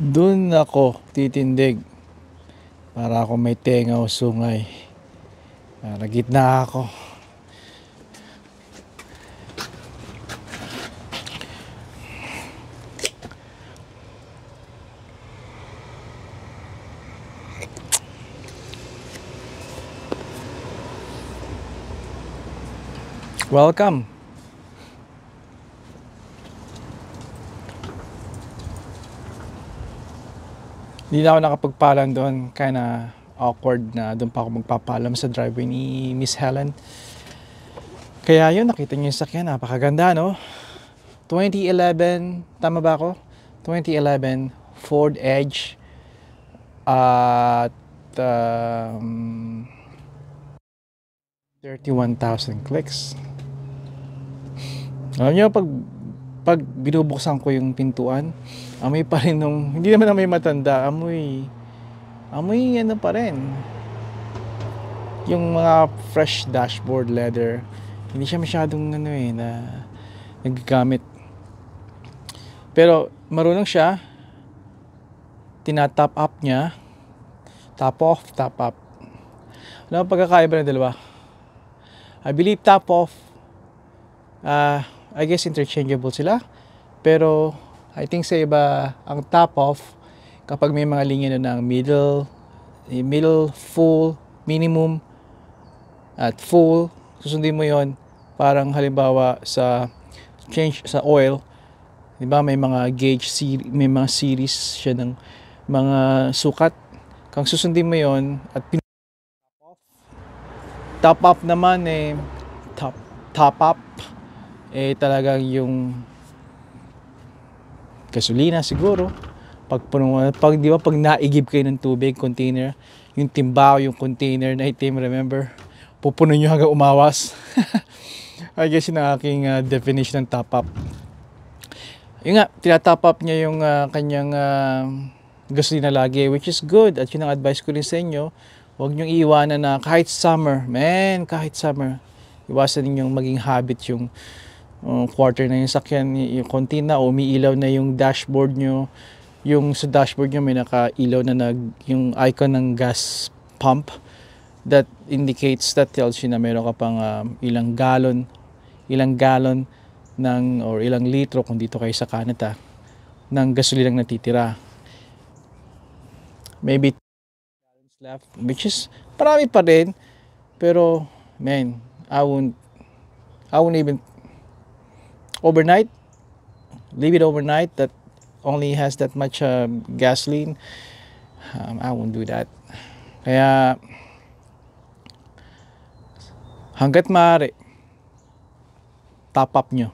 Dun ako titindig para ako may tenga o sungay. Para gitna ako. Welcome. Hindi na ako nakapagpalam doon. Kinda awkward na doon pa ako magpapalam sa driveway ni Miss Helen. Kaya yun, nakita niyo yung sakyan. Napakaganda, no? 2011, tama ba ako? 2011 Ford Edge at 31,000 clicks. Alam niyo, pag binubuksan ko yung pintuan, amoy pa rin nung, hindi naman amoy matanda, amoy ano pa rin. Yung mga fresh dashboard leather, hindi siya masyadong na nagagamit. Pero marunong siya, tina-top up niya, top off, top up. Ano ang pagkakaiba ng dalawa? I believe top off, I guess interchangeable sila. Pero I think sa iba, ang top off, kapag may mga linya na ng middle, full, minimum, at full, susundin mo yon. Parang halimbawa sa change sa oil, di ba may mga gauge, may mga series siya ng mga sukat. Kung susundin mo yon at top up naman top up talagang yung gasolina siguro. Pag di ba pag naigib kayo ng tubig container, yung timbaw, yung container na itim, remember? Pupuno nyo hanggang umawas. I guess yun ang aking definition ng top up. Yun nga, tinatop up niya yung kanyang gasolina lagi, which is good. At yun ang advice ko rin sa inyo. Huwag niyong iiwanan na kahit summer, iwasan ninyong maging habit yung quarter na yung sakyan, yung konti na umiilaw na yung dashboard nyo. Yung sa dashboard nyo may nakailaw na yung icon ng gas pump. That indicates, that tells you na meron ka pang ilang galon or ilang litro kung dito kayo sa Canada ng gasolina natitira. Maybe left, which is marami pa rin, pero man, I won't even leave it overnight that only has that much gasoline. I won't do that. Kaya hanggat maaari, top up nyo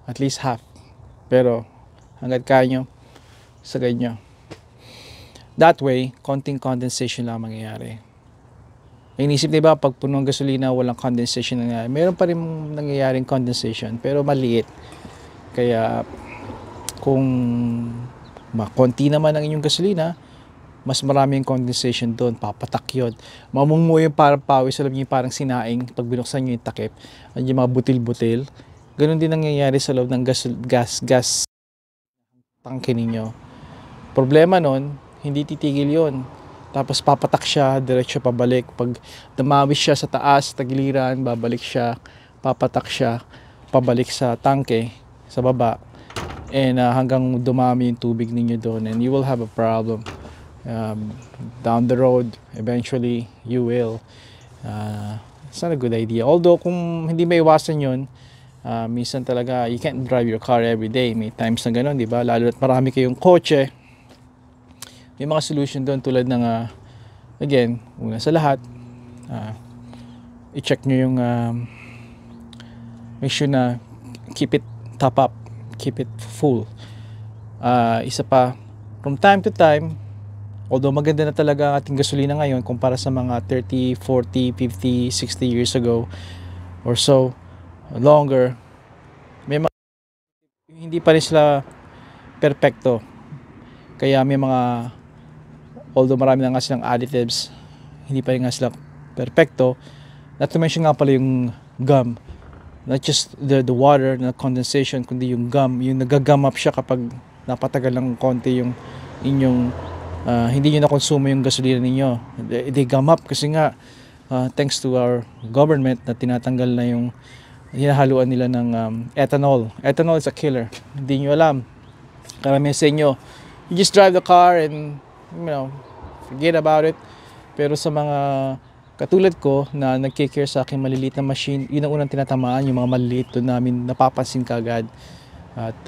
at least half, pero hanggat kaya nyo, sagad nyo. That way, konting condensation lang mangyayari. Inisip diba, pag punong gasolina, walang condensation nangyayari. Meron pa rin nangyayaring condensation, pero maliit. Kaya, kung konti naman ang inyong gasolina, mas maraming condensation doon, papatak yun. Mamungo yung parang pawis, alam niyo parang sinaing, pag binuksan nyo yung takip, at yung mga butil-butil. Ganun din nangyayari sa loob ng gas tangke ninyo. Problema nun, hindi titigil yon. Tapos papatak siya, diretso pabalik. Pag dumawis siya sa taas, tagiliran, babalik siya, papatak siya, pabalik sa tangke, sa baba. And hanggang dumami yung tubig ninyo doon, and you will have a problem. Down the road, eventually, you will. It's not a good idea. Although, kung hindi may iwasan yun, minsan talaga, you can't drive your car every day. May times na gano'n, di ba? Lalo at marami kayong kotse. May mga solution doon tulad ng, again, una sa lahat, i-check nyo yung, make sure na keep it top up, keep it full. Isa pa, from time to time, although maganda na talaga ang ating gasolina ngayon kumpara sa mga 30, 40, 50, 60 years ago or so, longer, may mga hindi pa rin sila perfecto. Kaya may mga, although marami na nga silang additives, hindi pa rin nga sila perfecto. Not to mention nga pala yung gum. not just the water na condensation, kundi yung gum, yung nagagum up siya kapag napatagal ng konti yung inyong hindi nyo na-consume yung gasolina ninyo. They gum up kasi nga thanks to our government na tinatanggal na yung hinahaluan nila ng ethanol. Ethanol is a killer. Hindi nyo alam. Karamihan sa inyo, you just drive the car and forget about it. Pero sa mga katulad ko na nagkikare sa aking maliliit na machine, yun ang unang tinatamaan, yung mga maliliit doon namin napapansin kagad. At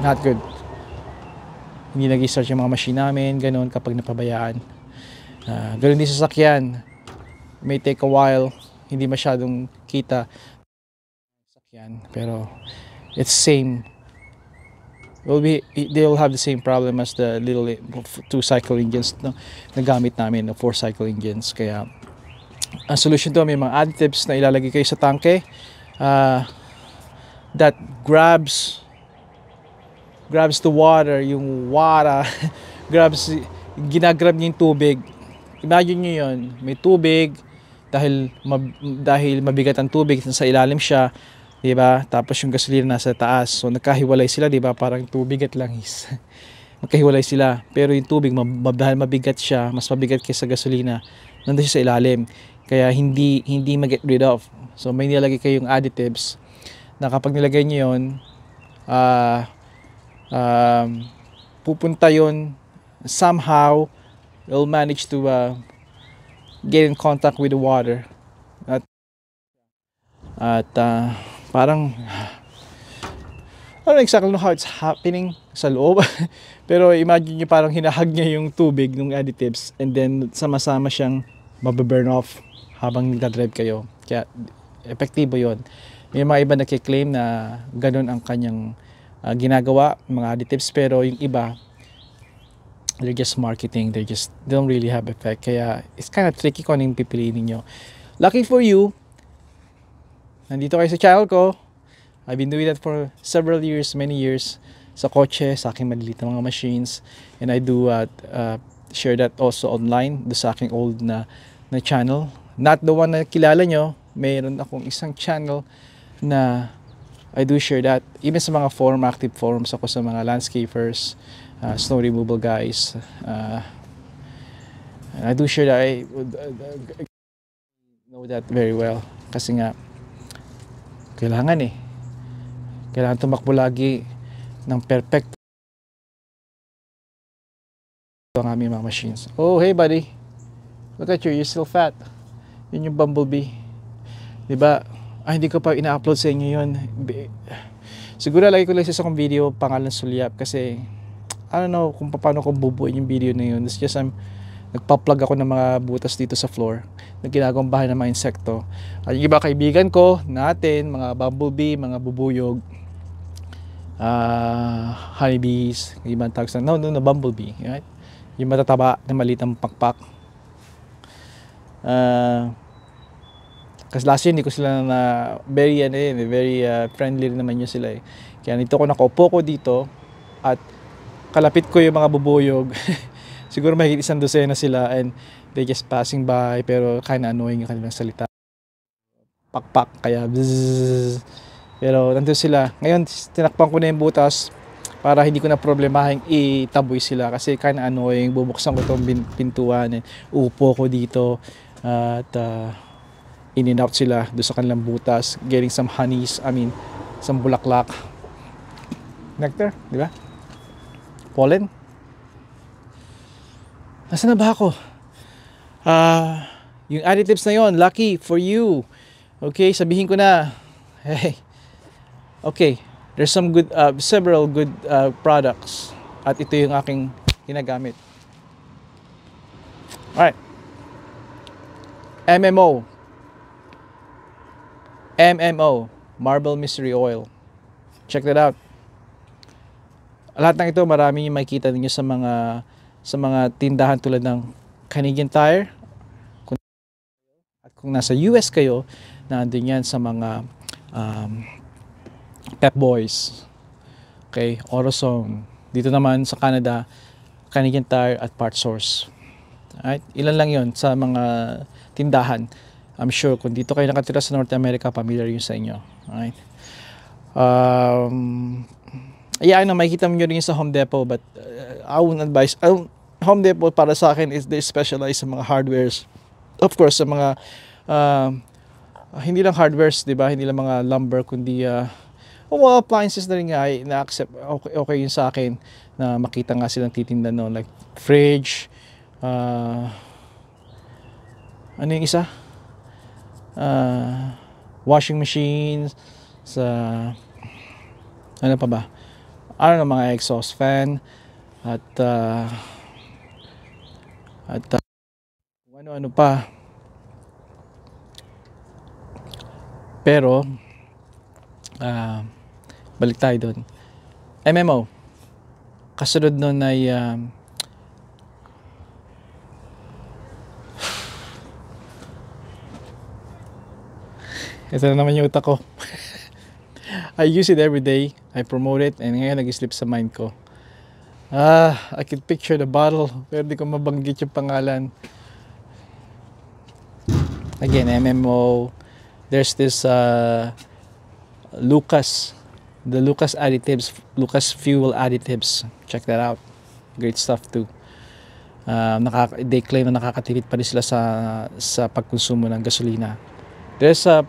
not good. Hindi nag-start yung mga machine namin, ganun kapag napabayaan. Ganun din sa sakyan. May take a while, hindi masyadong kita sakyan, pero it's same. They'll have the same problem as the little 2-cycle engines na gamit namin, 4-cycle engines. Kaya ang solution to, may mga additives na ilalagay kayo sa tanke that grabs the water, yung water ginagrab niya yung tubig. Imagine nyo yun, may tubig, dahil mabigat ang tubig, sa ilalim siya, diba? Tapos yung gasolina nasa taas. So nagkahiwalay sila, diba? Parang tubig at langis. Magkahiwalay sila. Pero yung tubig, dahil mabigat siya, mas mabigat kaysa gasolina, nandun siya sa ilalim. Kaya hindi mag-get rid of. So may nilagay kayong additives na kapag nilagay nyo yun, pupunta yun, somehow, it'll manage to get in contact with the water. At parang I don't exactly know how it's happening sa loob. Pero imagine nyo parang hinahag niya yung tubig ng additives and then sama-sama siyang mababurn off habang nagdadrive kayo. Kaya epektibo yon. May mga iba nakiklaim na ganun ang kanyang ginagawa, mga additives, pero yung iba they're just marketing, they don't really have effect. Kaya it's kind of tricky kung anong pipiliin niyo. Lucky for you, nandito kayo sa channel ko. I've been doing that for several years, many years, sa kotse, sa aking maliliit na mga machines. And I do share that also online, do sa aking old na channel. Not the one na kilala nyo, mayroon akong isang channel na I do share that. Even sa mga active forums ako sa mga landscapers, snow removal guys. I do share that. I know that very well. Kasi nga, kailangan tumakbo lagi ng perfect ang aming mga machines. Oh, hey buddy, look at you, you're still fat. Yun yung bumblebee, diba? Hindi ko pa ina-upload sa inyo yun. Siguro lagi ko lang sa akong video pangalan Sulyap, kasi I don't know kung paano ko bubuin yung video na yun. It's just nagpa-plug ako ng mga butas dito sa floor na ginagawang bahay ng mga insekto. At yung iba kaibigan ko natin, mga bumblebee, mga bubuyog, honeybees, ibang tawag sa bumblebee, right? Yung matataba na maliit ang pakpak. Kasi last year hindi ko sila na very friendly rin naman yun sila . Kaya nito ko nakaupo ko dito at kalapit ko yung mga bubuyog. Siguro mahigit 100 na sila and they just passing by, pero kinda annoying yung kanilang salita. Pakpak, kaya bzzz. Pero nandun sila. Ngayon, tinakpan ko na yung butas para hindi ko na problemahin itaboy sila kasi kinda annoying. Bubuksan ko itong pintuan and upo ko dito at in and out sila doon sa kanilang butas, getting some honeys, some bulaklak. Nectar, di ba? Pollen. Nasaan na ba ako? Yung additives na yon, lucky for you. Okay, sabihin ko na. Hey. Okay, there's several good products at ito yung aking ginagamit. Alright. MMO, Marble Mystery Oil. Check that out. Lahat ng ito marami yung makikita niyo sa mga tindahan tulad ng Canadian Tire. At kung nasa US kayo, nandun yan sa mga Pep Boys. Okay, AutoZone. Dito naman sa Canada, Canadian Tire at Part Source. Alright, ilan lang yon sa mga tindahan I'm sure kung dito kayo nakatira sa North America, familiar yun sa inyo. Alright? Yeah, I know, makikita mo nyo rin sa Home Depot, but I wouldn't advise. Home Depot para sa akin is they specialize sa mga hardwares. Of course, sa mga hindi lang hardwares, di ba? Hindi lang mga lumber, kundi mga appliances na rin nga na-accept. Okay yun sa akin na makita nga silang titinda no, like fridge, ano yung isa? Washing machines, sa ano pa ba? I don't know, mga exhaust fan at ano pa. Pero balik tayo doon. MMO. Kasunod nun ay ito na naman yung utak ko. I use it every day. I promote it and ngayon nag-slip sa mind ko. I can picture the bottle pero di ko mabanggit yung pangalan. Again, MMO. There's this Lucas. The Lucas Additives. Lucas Fuel Additives. Check that out. Great stuff too. They claim na nakakatipid pa rin sila sa pagkonsumo ng gasolina. There's a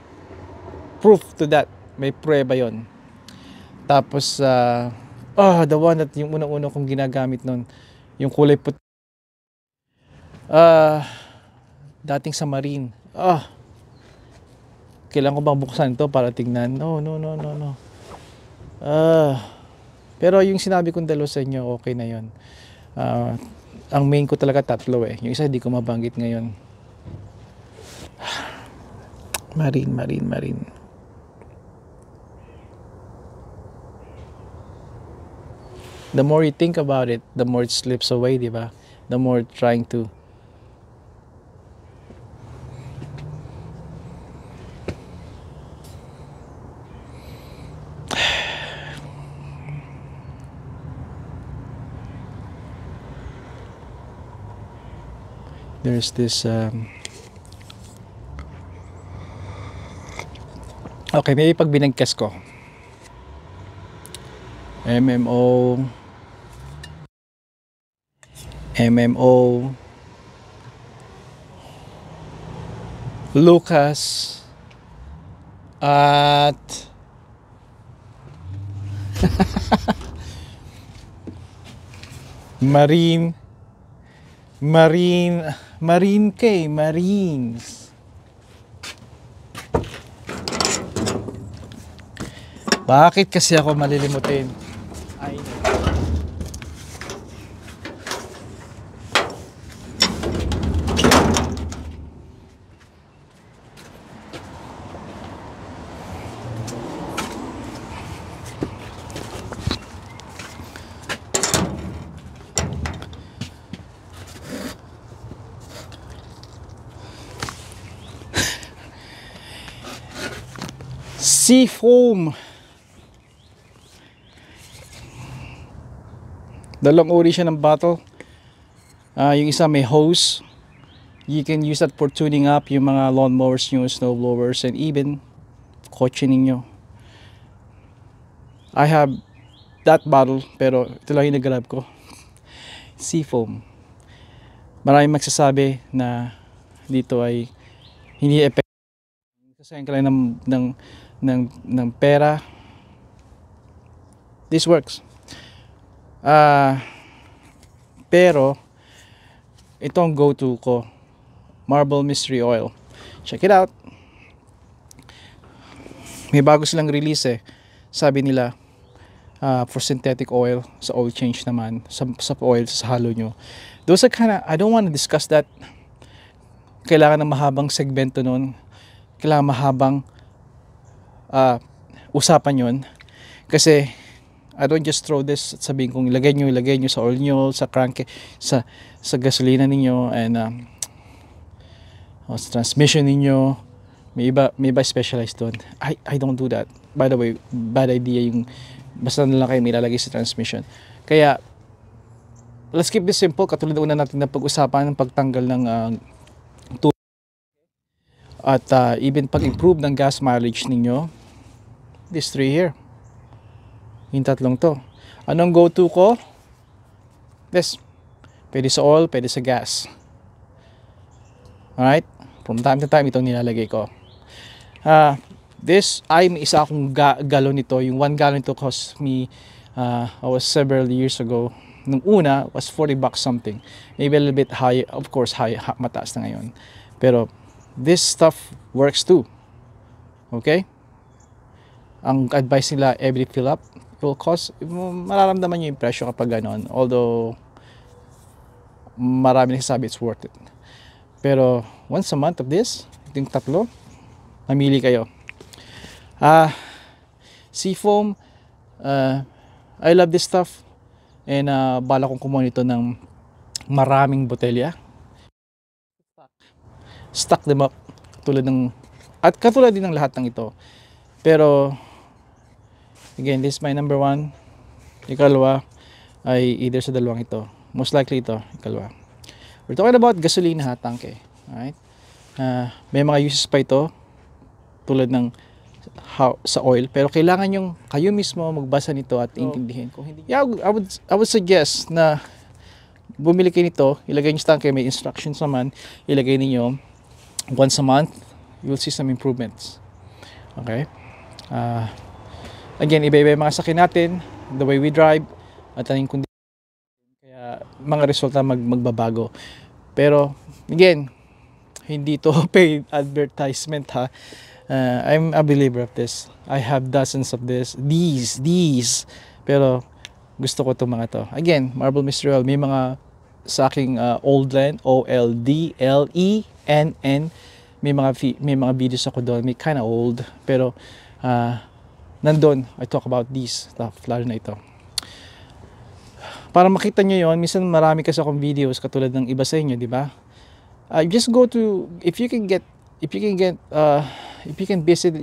proof to that. May prueba yon. Tapos the one that yung unang-una kong ginagamit nun, yung kulay puti, dating sa Marine. Kailangan ko bang buksan to para tingnan? No. Pero yung sinabi kong dalawa sa inyo, okay na yon. Ang main ko talaga tatlo eh. Yung isa hindi ko mabanggit ngayon. Marine. The more you think about it, the more it slips away, di ba? The more trying to there's this okay, may pag binagkas ko MMO Lucas at Marines. Bakit kasi ako malilimutin? Ay. Seafoam. Dalawang uri siya ng bottle. Yung isa may hose. You can use that for tuning up yung mga lawnmowers nyo, snowblowers, and even kotse ninyo. I have that bottle, pero ito lang yung nag-grab ko. Seafoam. Maraming magsasabi na dito ay hindi effective. Kasayang ka lang ng pera. This works. Pero ito ang go-to ko. Marble Mystery Oil. Check it out. May bago silang release eh. Sabi nila for synthetic oil, sa oil change naman, sa oil, sa halo nyo. Those are kinda, I don't want to discuss that. Kailangan ng mahabang segmento nun. Kailangan mahabang usapan yon. Kasi I don't just throw this at sabihin kong ilagay nyo sa oil nyo, sa crank, sa gasolina ninyo, and sa transmission ninyo. May iba specialized doon. I don't do that. By the way, bad idea yung basta na lang kayo may lalagay sa transmission. Kaya let's keep this simple. Katulad una natin na pag-usapan ng pagtanggal ng at even pag-improve ng gas mileage ninyo, these three here, yung tatlong to. Anong go-to ko? This. Pwede sa oil, pwede sa gas. Alright? From time to time, itong nilalagay ko. This, may isa akong galon nito. Yung 1 gallon nito cost me, I was several years ago. Nung una, was $40 something. Maybe a little bit high, of course, mataas na ngayon. Pero, this stuff works too. Okay? Ang advice nila, every fill up will cost, mararamdaman nyo yung presyo kapag ganon. Although, marami nagsasabi it's worth it. Pero, once a month of this, yung tatlo, mamili kayo. Seafoam, I love this stuff. And bala kong kumuha nito ng maraming botelya. Stock them up. Katulad din ng lahat ng ito. Pero, again, this is my number 1. Ikalawa ay either sa dalawang ito. Most likely ito, ikalawa. We're talking about gasolina tangke. Alright? May mga uses pa ito tulad ng sa oil, pero kailangan yung kayo mismo magbasa nito at intindihin. Kung hindi, I would suggest na bumili kayo nito, ilagay niyo sa tangke, may instructions naman, ilagay niyo once a month, you will see some improvements. Okay? Again, iba-iba yung mga sakyan natin, the way we drive, at anong kondisyon, kaya mga resulta magbabago. Pero, again, hindi to paid advertisement ha. I'm a believer of this. I have dozens of these. Pero gusto ko itong mga to. Again, Marble Mr. Oil, may mga sa aking Oldlen, OLDLENN, may mga videos ako doon, may kind of old, pero nandun, I talk about these stuff, lalo na ito. Para makita nyo yon, minsan marami kasi akong videos katulad ng iba sa inyo, di ba? Just go to, if you can visit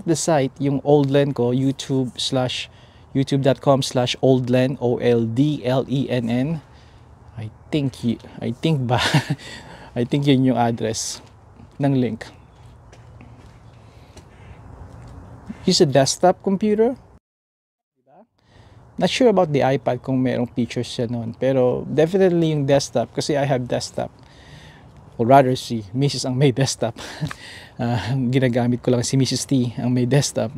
the site, yung Oldlen ko, youtube.com/Oldlen, OLDLENN. I think yun yung address ng link. Use a desktop computer. Not sure about the iPad kung merong features siya noon, pero definitely yung desktop, kasi I have desktop. Or rather, si Mrs. ang may desktop. Ginagamit ko lang si Mrs. T ang may desktop.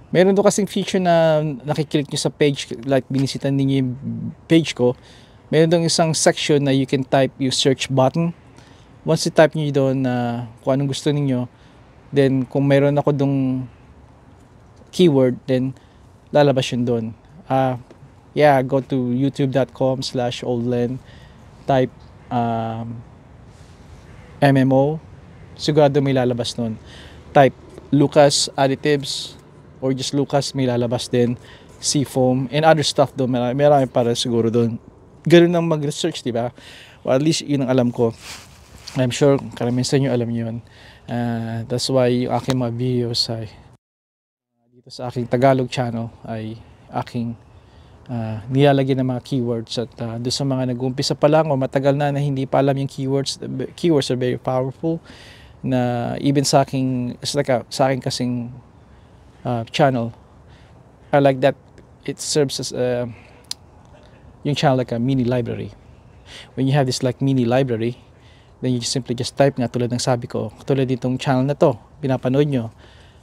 Meron doon kasing feature na nakiklik nyo sa page, like binisitan ninyo yung page ko. Meron doon isang section na you can type yung search button. Once you type nyo doon kung anong gusto ninyo, then kung meron ako doon keyword, then lalabas yun doon. Go to youtube.com/Oldlen, type MMO, sigurado may lalabas nun. Type Lucas Additives or just Lucas, may lalabas din. Seafoam and other stuff doon, marami para siguro doon. Ganun nang mag-research, di ba? Or at least yun ang alam ko. I'm sure karamihan sa inyo alam yun. That's why yung aking mga videos ay dito sa aking Tagalog channel ay aking nilalagyan ng mga keywords, at doon sa mga nag-uumpisa pa lang o matagal na hindi pa alam yung keywords are very powerful, na even sa aking kasing channel, I like that it serves as yung channel like a mini library. When you have this like mini library, then you simply just type nga tulad ng sabi ko, tulad ditong channel na to, pinapanood nyo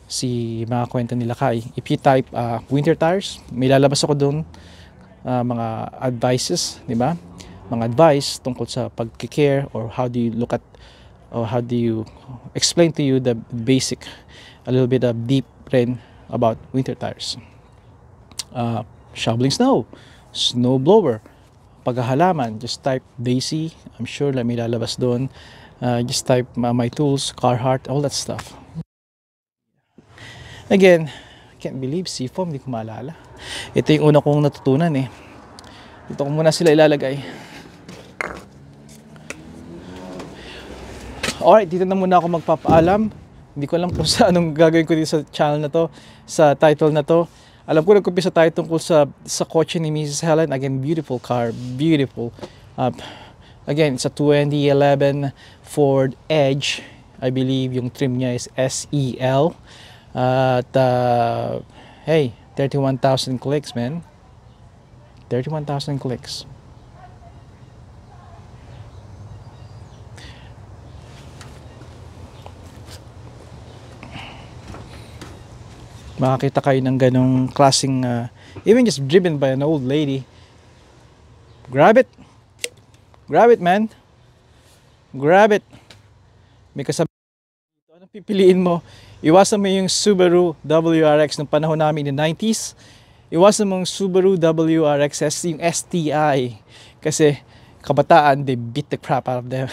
si mga kwento nila Kai. If you type winter tires, may lalabas ako doon mga advices, di ba? Mga advice tungkol sa pag-care, or how do you look at, or how do you explain to you the basic, a little bit of deep rin about winter tires. Shoveling snow, snow blower, paghahalaman, just type Daisy, I'm sure na may lalabas doon. Just type my tools, Carhartt, all that stuff. Again, I can't believe Seafoam, hindi ko maalala. Ito yung una kong natutunan eh. Dito ko muna sila ilalagay. Alright, dito na muna ako magpapaalam. Hindi ko alam kung sa anong gagawin ko dito sa channel na to, sa title na to. Alam ko nagkumpisa tayo tungkol sa kotse ni Mrs. Helen. Again, beautiful car, beautiful. Again, it's a 2011 Ford Edge. I believe yung trim niya is SEL. At hey, 31,000 clicks, man. 31,000 clicks. Makakita kayo ng ganong klaseng even just driven by an old lady. Grab it. Grab it, man. Grab it. May kasabay. Anong pipiliin mo? Iwasan mo yung Subaru WRX ng panahon namin in the 90s. Iwasan mo yung Subaru WRXS, yung STI. Kasi kabataan, they beat the crap out of them.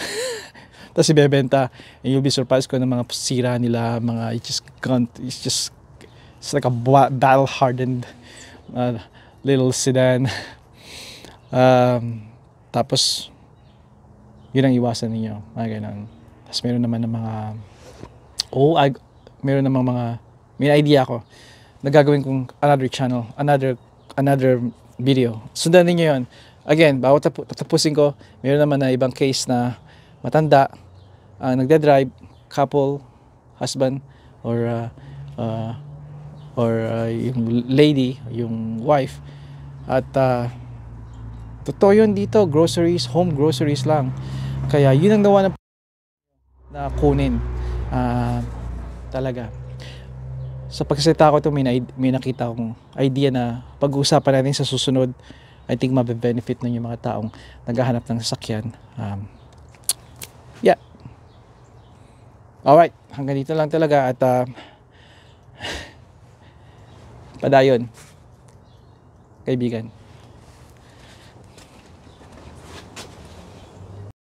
Tapos ibebenta. And you'll be surprised kung ng mga sira nila, mga it's like a battle-hardened little sedan. Tapos yun ang iwasan ninyo, mga ganun. Tapos meron naman ng mga meron namang mga may idea ako na gagawin kong another channel, another video. Sundan niyo yun. Again, bago tapusin ko, meron naman na ibang case na matanda, nagde-drive, couple, husband, or yung lady, yung wife. At totoo yun dito, groceries, home groceries lang. Kaya yun ang nawa na kunin. Talaga. Sa pagsasalita ko ito, may nakita akong idea na pag-uusapan natin sa susunod. I think mabe-benefit nun yung mga taong naghahanap ng sasakyan. Yeah. Alright, hanggang dito lang talaga. At padayon, kaibigan.